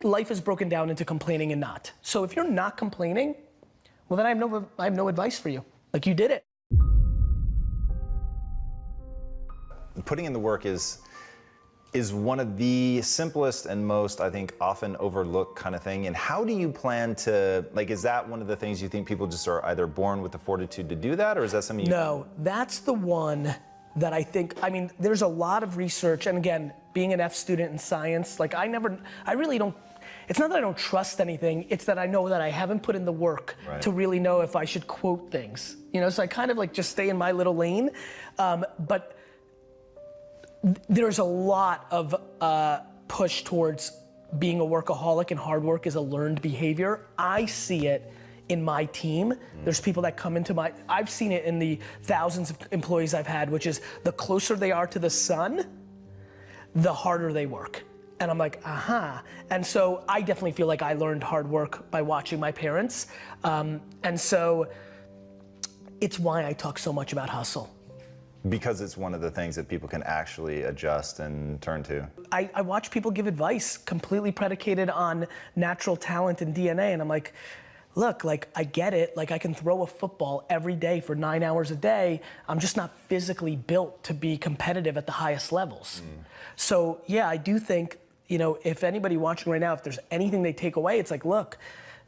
life is broken down into complaining and not. So if you're not complaining, well then I have no advice for you. Like, you did it. Putting in the work is one of the simplest and most, I think, often overlooked kind of thing. And how do you plan to, like, is that one of the things you think people just are either born with the fortitude to do that, or is that something you... No, that's the one that I think, I mean, there's a lot of research, and again, being an F student in science, like I really don't, it's not that I don't trust anything, it's that I know that I haven't put in the work to really know if I should quote things. You know, so I kind of like just stay in my little lane, but there's a lot of push towards being a workaholic, and hard work is a learned behavior. I see it in my team. There's people that come into I've seen it in the thousands of employees I've had, which is the closer they are to the sun, the harder they work. And I'm like, aha. And so I definitely feel like I learned hard work by watching my parents. And so it's why I talk so much about hustle. Because it's one of the things that people can actually adjust and turn to. I watch people give advice completely predicated on natural talent and DNA, and I'm like, look, like I get it, like I can throw a football every day for 9 hours a day, I'm just not physically built to be competitive at the highest levels. So yeah, I do think, you know, if anybody watching right now, if there's anything they take away, it's like, look,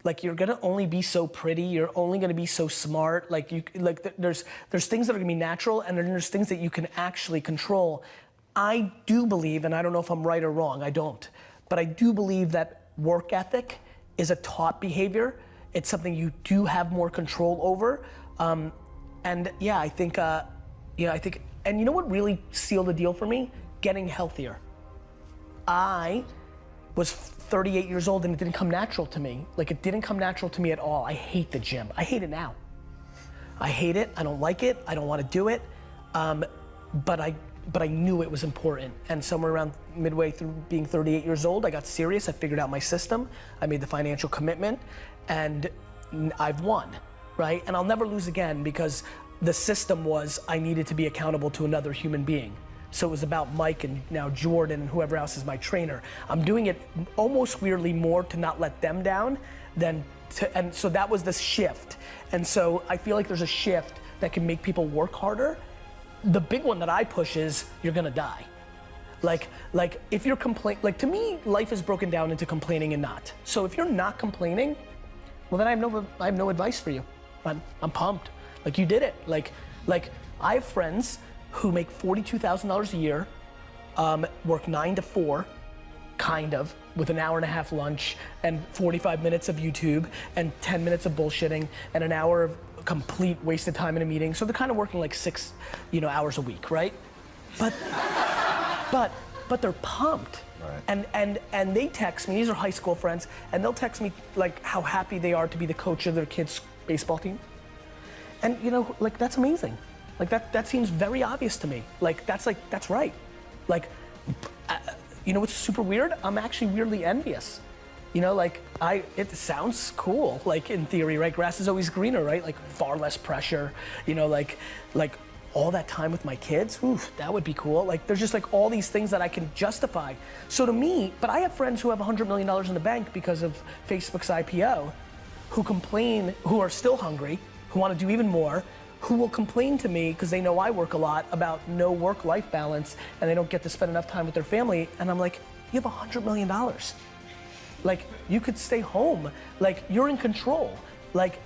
like you're gonna only be so pretty, you're only gonna be so smart, like there's things that are gonna be natural, and then there's things that you can actually control. I do believe, and I don't know if I'm right or wrong, I don't, but I do believe that work ethic is a taught behavior. It's something you do have more control over. And yeah, I think, and you know what really sealed the deal for me? Getting healthier. I was 38 years old and it didn't come natural to me. Like, it didn't come natural to me at all. I hate the gym. I hate it now. I hate it, I don't like it, I don't want to do it. But I knew it was important. And somewhere around midway through being 38 years old, I got serious, I figured out my system, I made the financial commitment, and I've won, right? And I'll never lose again, because the system was I needed to be accountable to another human being. So it was about Mike and now Jordan and whoever else is my trainer. I'm doing it almost weirdly more to not let them down than to, and so that was the shift. And so I feel like there's a shift that can make people work harder. The big one that I push is you're gonna die. Like if you're like to me, life is broken down into complaining and not. So if you're not complaining, well then I have no advice for you. I'm pumped. Like, you did it. Like I have friends who make $42,000 a year, work 9 to 4, kind of, with an hour and a half lunch and 45 minutes of YouTube and 10 minutes of bullshitting and an hour of complete waste of time in a meeting. So they're kind of working like 6, hours a week, right? But they're pumped. Right. And they text me, these are high school friends, and they'll text me like how happy they are to be the coach of their kids' baseball team. And like, that's amazing. Like that seems very obvious to me. Like that's right. Like, what's super weird? I'm actually weirdly envious. It sounds cool, like in theory, right? Grass is always greener, right? Like far less pressure, like all that time with my kids, oof, that would be cool. Like there's just like all these things that I can justify. So to me, but I have friends who have $100 million in the bank because of Facebook's IPO, who complain, who are still hungry, who want to do even more, who will complain to me because they know I work a lot about no work-life balance and they don't get to spend enough time with their family. And I'm like, you have $100 million. Like, you could stay home. Like, you're in control. Like,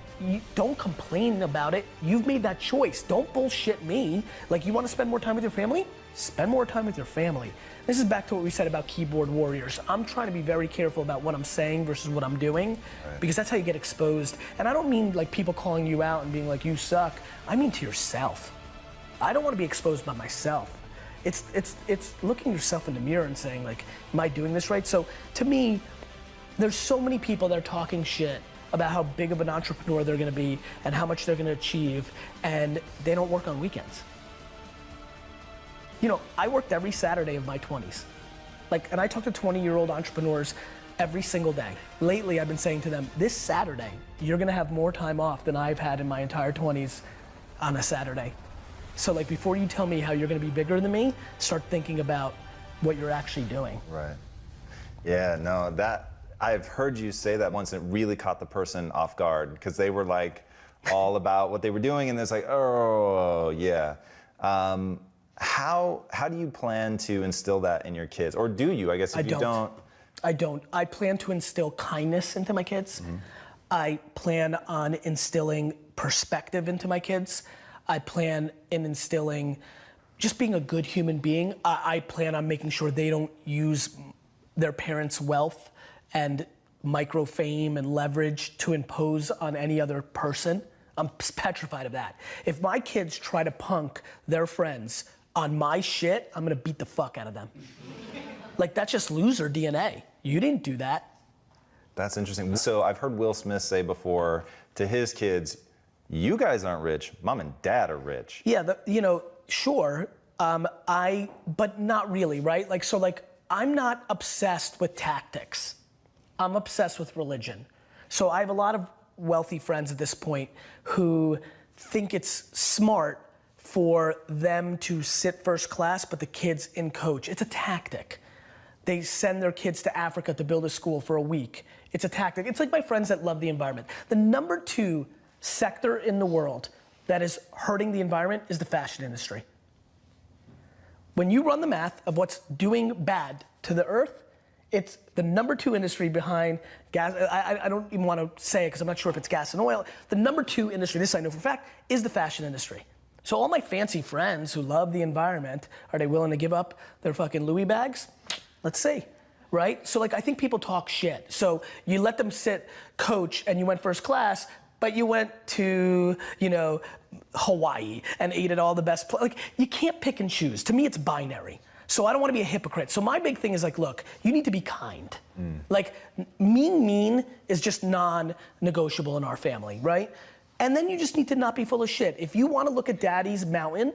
don't complain about it. You've made that choice. Don't bullshit me. Like, you want to spend more time with your family? Spend more time with your family. This is back to what we said about keyboard warriors. I'm trying to be very careful about what I'm saying versus what I'm doing, because that's how you get exposed. And I don't mean like people calling you out and being like, you suck. I mean to yourself. I don't want to be exposed by myself. It's looking yourself in the mirror and saying like, am I doing this right? So to me, there's so many people that are talking shit about how big of an entrepreneur they're gonna be and how much they're gonna achieve, and they don't work on weekends. I worked every Saturday of my 20s. And I talk to 20-year-old entrepreneurs every single day. Lately, I've been saying to them, this Saturday, you're gonna have more time off than I've had in my entire 20s on a Saturday. So like, before you tell me how you're gonna be bigger than me, start thinking about what you're actually doing. Right. Yeah, no, I've heard you say that once, and it really caught the person off guard because they were like all about what they were doing, and it's like, oh yeah. How do you plan to instill that in your kids, or do you? I guess if you don't. I don't. I plan to instill kindness into my kids. I plan on instilling perspective into my kids. I plan in instilling just being a good human being. I plan on making sure they don't use their parents' wealth and micro fame and leverage to impose on any other person. I'm petrified of that. If my kids try to punk their friends on my shit, I'm gonna beat the fuck out of them. Like, that's just loser DNA. You didn't do that. That's interesting. So I've heard Will Smith say before to his kids, you guys aren't rich, mom and dad are rich. Yeah, sure, but not really, right? Like, so like, I'm not obsessed with tactics. I'm obsessed with religion. So I have a lot of wealthy friends at this point who think it's smart for them to sit first class, but the kids in coach. It's a tactic. They send their kids to Africa to build a school for a week. It's a tactic. It's like my friends that love the environment. The number 2 sector in the world that is hurting the environment is the fashion industry. When you run the math of what's doing bad to the earth, it's the number 2 industry behind gas. I don't even want to say it because I'm not sure if it's gas and oil. The number 2 industry, this I know for a fact, is the fashion industry. So all my fancy friends who love the environment, are they willing to give up their fucking Louis bags? Let's see, right? So like, I think people talk shit. So you let them sit coach and you went first class, but you went to, Hawaii and ate at all the best like, you can't pick and choose. To me, it's binary. So I don't want to be a hypocrite. So my big thing is like, look, you need to be kind. Like, mean is just non-negotiable in our family, right? And then you just need to not be full of shit. If you want to look at daddy's mountain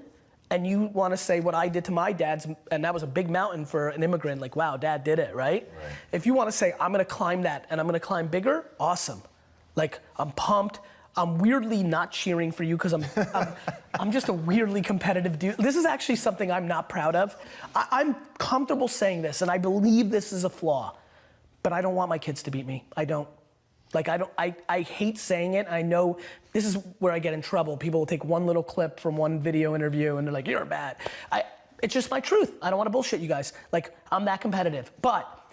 and you want to say what I did to my dad's, and that was a big mountain for an immigrant, like, wow, dad did it, right? If you want to say, I'm going to climb that and I'm going to climb bigger, awesome. Like, I'm pumped. I'm weirdly not cheering for you because I'm just a weirdly competitive dude. This is actually something I'm not proud of. I'm comfortable saying this, and I believe this is a flaw, but I don't want my kids to beat me. I don't. Like, I hate saying it. I know this is where I get in trouble. People will take one little clip from one video interview and they're like, you're bad. It's just my truth. I don't want to bullshit you guys. Like, I'm that competitive. But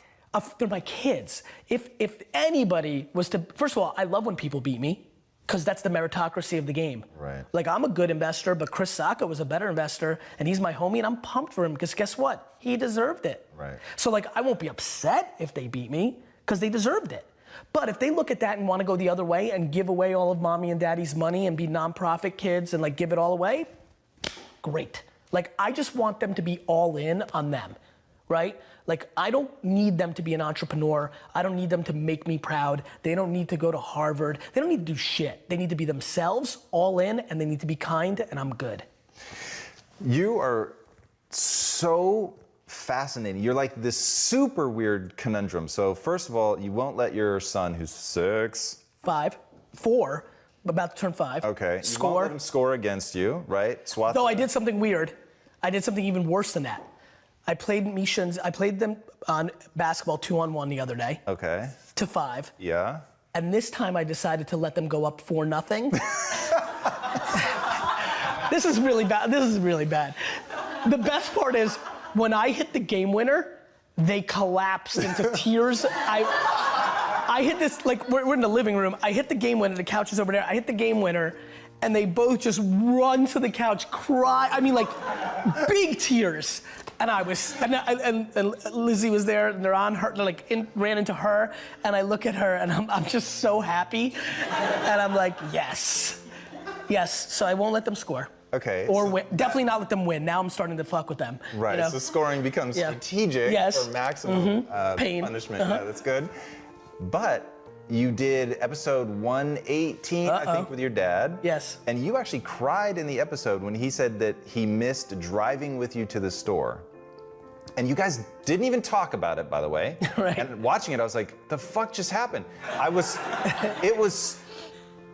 they're my kids. If anybody was to, first of all, I love when people beat me because that's the meritocracy of the game. Right. Like, I'm a good investor, but Chris Sacca was a better investor and he's my homie and I'm pumped for him because guess what? He deserved it. Right. So like, I won't be upset if they beat me because they deserved it. But if they look at that and want to go the other way and give away all of mommy and daddy's money and be nonprofit kids and like give it all away, great. Like, I just want them to be all in on them, right? Like, I don't need them to be an entrepreneur. I don't need them to make me proud. They don't need to go to Harvard. They don't need to do shit. They need to be themselves, all in, and they need to be kind, and I'm good. You are so fascinating. You're like this super weird conundrum. So first of all, you won't let your son, who's 6, 5, 4, about to turn 5. Okay. Score. You won't let him score against you, right? Swat. No, I did something weird. I did something even worse than that. I played them on basketball 2-on-1 the other day. Okay. To 5. Yeah. And this time I decided to let them go up 4-0. This is really bad. This is really bad. The best part is, when I hit the game winner, they collapsed into tears. I hit this, like, we're in the living room. I hit the game winner, the couch is over there. I hit the game winner, and they both just run to the couch, cry. I mean, like, big tears. And I was, and Lizzie was there, and they're on her, ran into her, and I look at her, and I'm just so happy. And I'm like, yes. Yes, so I won't let them score. Okay. Or win. Definitely not let them win. Now I'm starting to fuck with them. Right, you know? so scoring becomes strategic for maximum pain. Punishment. Yeah, that's good. But you did episode 118, I think, with your dad. Yes. And you actually cried in the episode when he said that he missed driving with you to the store. And you guys didn't even talk about it, by the way. Right. And watching it, I was like, the fuck just happened? It was,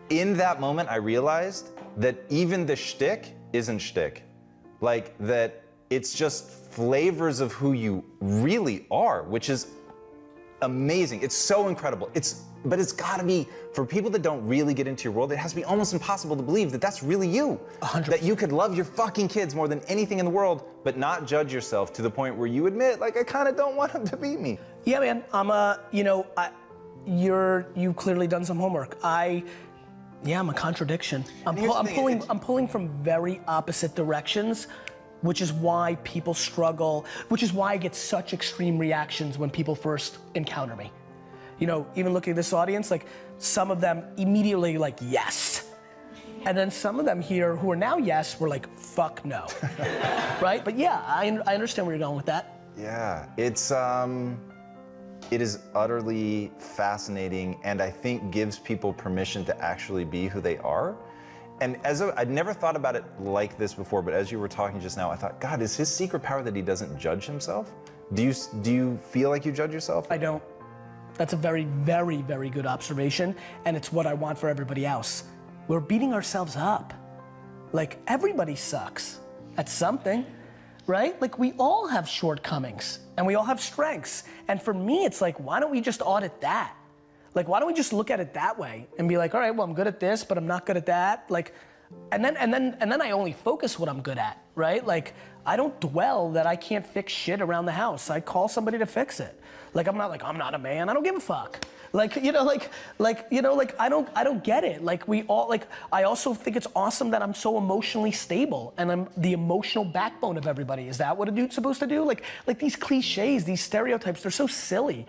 in that moment, I realized that even the shtick isn't shtick. Like, that it's just flavors of who you really are, which is amazing. It's so incredible. But it's gotta be, for people that don't really get into your world, it has to be almost impossible to believe that that's really you. 100%. That you could love your fucking kids more than anything in the world, but not judge yourself to the point where you admit, like, I kind of don't want them to beat me. Yeah, man, you've clearly done some homework. I'm a contradiction. I'm pulling from very opposite directions, which is why people struggle, which is why I get such extreme reactions when people first encounter me. Even looking at this audience, like some of them immediately like, yes. And then some of them here who are now yes, were like, fuck no. Right? But yeah, I understand where you're going with that. Yeah, it is utterly fascinating, and I think gives people permission to actually be who they are. And I'd never thought about it like this before, but as you were talking just now, I thought, God, is his secret power that he doesn't judge himself? Do you feel like you judge yourself? I don't. That's a very, very, very good observation, and it's what I want for everybody else. We're beating ourselves up. Like, everybody sucks at something, right? Like, we all have shortcomings, and we all have strengths. And for me, it's like, why don't we just audit that? Like, why don't we just look at it that way and be like, all right, well, I'm good at this, but I'm not good at that. Like, and then I only focus what I'm good at, right? Like, I don't dwell that I can't fix shit around the house. I call somebody to fix it. Like, I'm not a man. I don't give a fuck. I don't get it. Like, I also think it's awesome that I'm so emotionally stable and I'm the emotional backbone of everybody. Is that what a dude's supposed to do? Like these cliches, these stereotypes, they're so silly.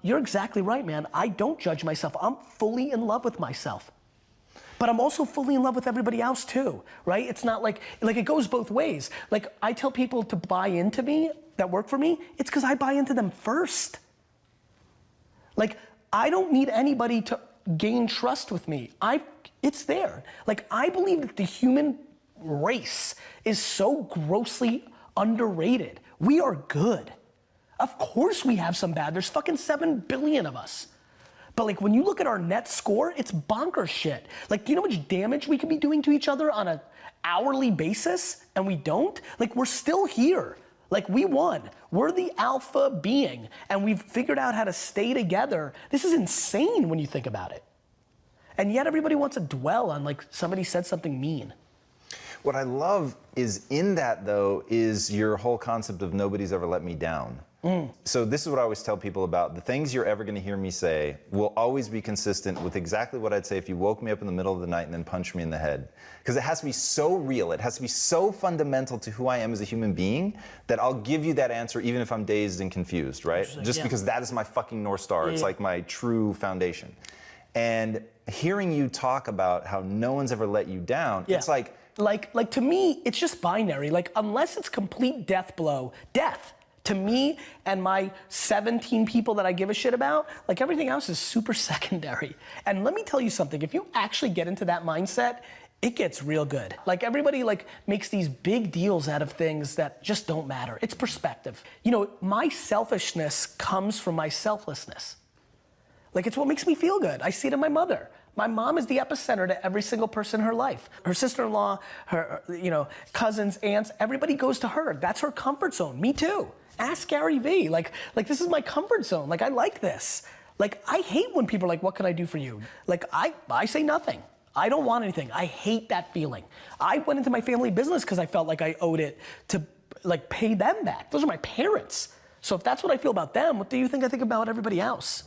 You're exactly right, man. I don't judge myself. I'm fully in love with myself. But I'm also fully in love with everybody else too, right? It's not like it goes both ways. Like, I tell people to buy into me, that work for me, it's because I buy into them first. Like, I don't need anybody to gain trust with me. It's there. Like, I believe that the human race is so grossly underrated. We are good. Of course we have some bad. There's fucking 7 billion of us. But like, when you look at our net score, it's bonkers shit. Like, do you know how much damage we could be doing to each other on an hourly basis and we don't? Like, we're still here. Like, we won. We're the alpha being and we've figured out how to stay together. This is insane when you think about it. And yet everybody wants to dwell on like somebody said something mean. What I love is in that though, is your whole concept of nobody's ever let me down. So this is what I always tell people about. The things you're ever gonna hear me say will always be consistent with exactly what I'd say if you woke me up in the middle of the night and then punched me in the head. Because it has to be so real, it has to be so fundamental to who I am as a human being that I'll give you that answer even if I'm dazed and confused, right? Just because that is my fucking North Star. It's like my true foundation. And hearing you talk about how no one's ever let you down, it's like... Like to me, it's just binary. Like, unless it's complete death blow, death. To me and my 17 people that I give a shit about, like, everything else is super secondary. And let me tell you something, if you actually get into that mindset, it gets real good. Like, everybody like makes these big deals out of things that just don't matter. It's perspective. My selfishness comes from my selflessness. Like, it's what makes me feel good. I see it in my mother. My mom is the epicenter to every single person in her life. Her sister-in-law, her cousins, aunts, everybody goes to her. That's her comfort zone. Me too. Ask Gary Vee. Like this is my comfort zone. Like, I like this. Like, I hate when people are like, what can I do for you? Like, I say nothing. I don't want anything. I hate that feeling. I went into my family business because I felt like I owed it to like pay them back. Those are my parents. So if that's what I feel about them, what do you think I think about everybody else?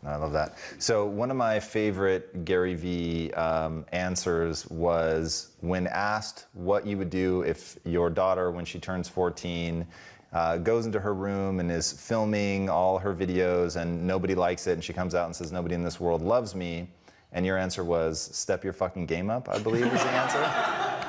I love that. So one of my favorite Gary Vee answers was when asked what you would do if your daughter, when she turns 14, goes into her room and is filming all her videos and nobody likes it and she comes out and says, nobody in this world loves me. And your answer was, step your fucking game up, I believe is the answer.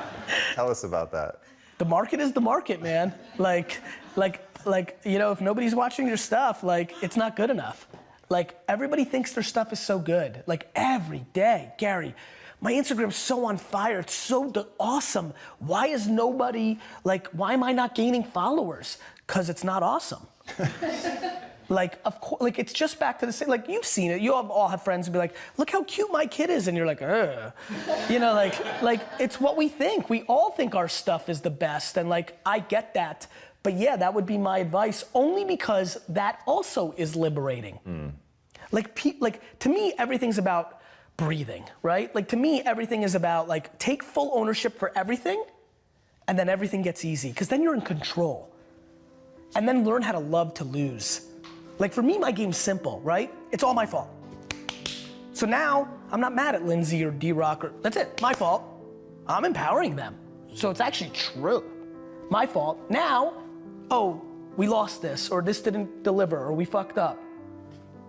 Tell us about that. The market is the market, man. Like, if nobody's watching your stuff, like, it's not good enough. Like, everybody thinks their stuff is so good. Like, every day, Gary, my Instagram's so on fire, it's so awesome. Why is nobody, why am I not gaining followers? Because it's not awesome. Like, of course, like, it's just back to the same, like, you've seen it. You all have friends who be like, look how cute my kid is. And you're like, ugh. Like, it's what we think. We all think our stuff is the best. And like, I get that. But yeah, that would be my advice, only because that also is liberating. Like to me, everything's about breathing, right? Like to me, everything is about like take full ownership for everything, and then everything gets easy, because then you're in control. And then learn how to love to lose. Like for me, my game's simple, right? It's all my fault. So now, I'm not mad at Lindsay or D-Rock, or that's it, my fault. I'm empowering them. So it's actually true. My fault. Now, oh, we lost this, or this didn't deliver, or we fucked up.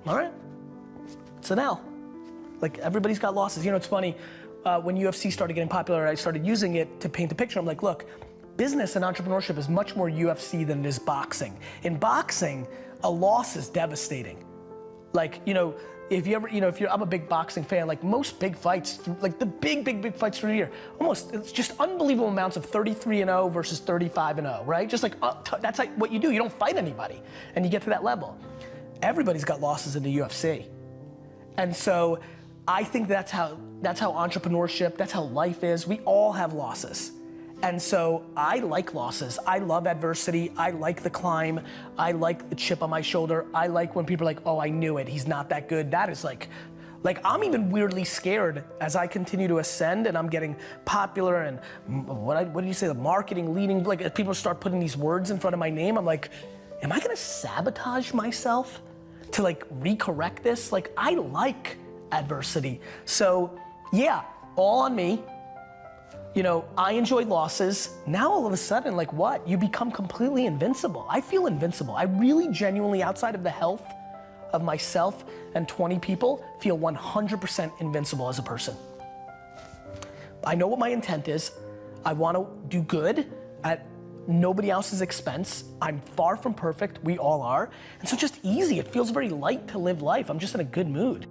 All right, it's an L. Like everybody's got losses. You know, it's funny, when UFC started getting popular, I started using it to paint the picture. I'm like, look, business and entrepreneurship is much more UFC than it is boxing. In boxing, a loss is devastating. Like, you know, I'm a big boxing fan, like most big fights, like the big fights through the year, almost, it's just unbelievable amounts of 33-0 versus 35-0, right? Just like, that's like what you do, you don't fight anybody, and you get to that level. Everybody's got losses in the UFC. And so, I think that's how entrepreneurship, that's how life is, we all have losses. And so I like losses. I love adversity. I like the climb. I like the chip on my shoulder. I like when people are like, oh, I knew it. He's not that good. That is like I'm even weirdly scared as I continue to ascend and I'm getting popular and what do you say, the marketing leading, like as people start putting these words in front of my name, I'm like, am I gonna sabotage myself to like recorrect this? Like I like adversity. So yeah, all on me. You know, I enjoy losses. Now all of a sudden, like what? You become completely invincible. I feel invincible. I really genuinely, outside of the health of myself and 20 people, feel 100% invincible as a person. I know what my intent is. I want to do good at nobody else's expense. I'm far from perfect. We all are. And so just easy. It feels very light to live life. I'm just in a good mood.